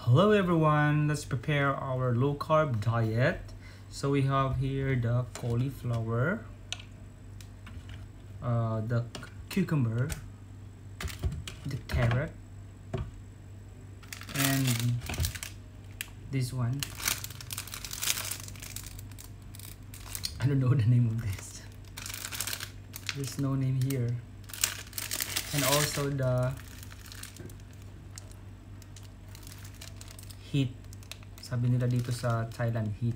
Hello everyone, let's prepare our low carb diet. So we have here the cauliflower, the cucumber, the carrot, and this one. I don't know the name of this. There's no name here. And also the heat. Sabi nila dito sa Thailand, heat.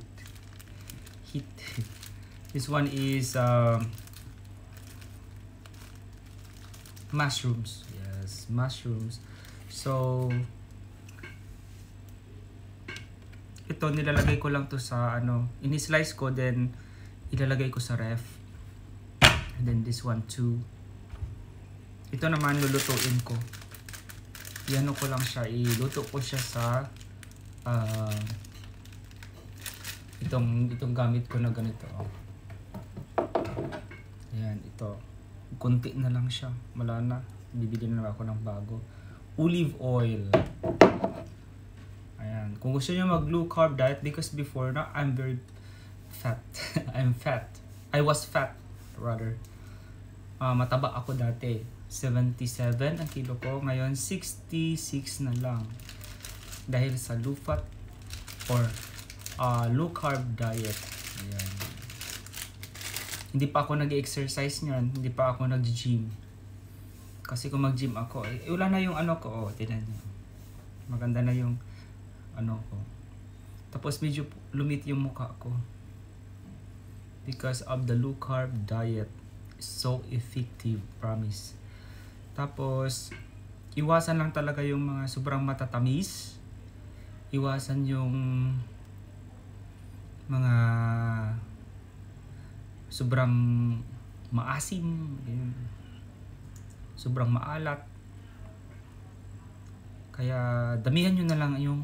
This one is mushrooms. Yes, mushrooms. So ito nilalagay ko lang to sa ini-slice ko, then ilalagay ko sa ref. And then this one too. Ito naman lulutuin ko. Iano ko lang siya, iluto ko siya sa itong gamit ko na ganito. Ayan, ito. Kunti na lang siya. Wala na. Bibili na ako ng bago. Olive oil. Ayan. Kung gusto niyo mag low carb diet, because before na I'm very fat. I'm fat. I was fat rather. Mataba ako dati. 77 ang kilo ko. Ngayon 66 na lang. Dahil sa low fat or low carb diet. Ayan. Hindi pa ako nag-exercise niyan, hindi pa ako nag-gym. Kasi kung mag-gym ako, wala na yung ko, tingnan niyo. Maganda na yung ko. Tapos medyo lumit yung mukha ko. Because of the low carb diet. So effective, promise. Tapos iwasan lang talaga yung mga sobrang matatamis. Iwasan yung mga sobrang maasim, sobrang maalat. Kaya damihan nyo na lang yung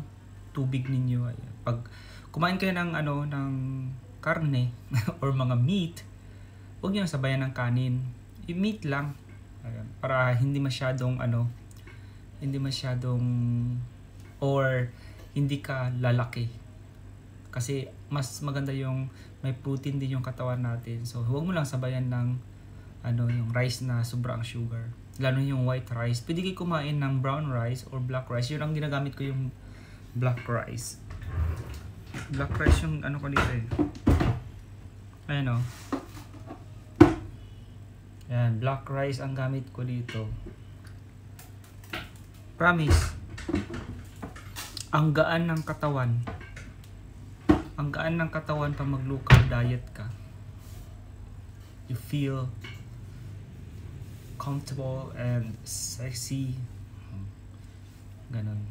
tubig ninyo. Pag kumain kayo ng ng karne or mga meat, huwag nyo sabayan ng kanin. I-meat lang. Ayan, para hindi masyadong or hindi ka lalaki. Kasi mas maganda yung may protein din yung katawan natin. So huwag mo lang sabayan ng yung rice na sobrang sugar. Lalo yung white rice. Pwede kayo kumain ng brown rice or black rice. Yun ang ginagamit ko, yung black rice. Black rice yung ko dito eh. Ayan o. Ayan, black rice ang gamit ko dito. Promise. Ang gaan ng katawan. Ang gaan ng katawan pag mag low carb diet ka. You feel comfortable and sexy. Ganon.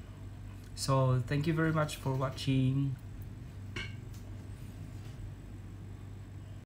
So, thank you very much for watching.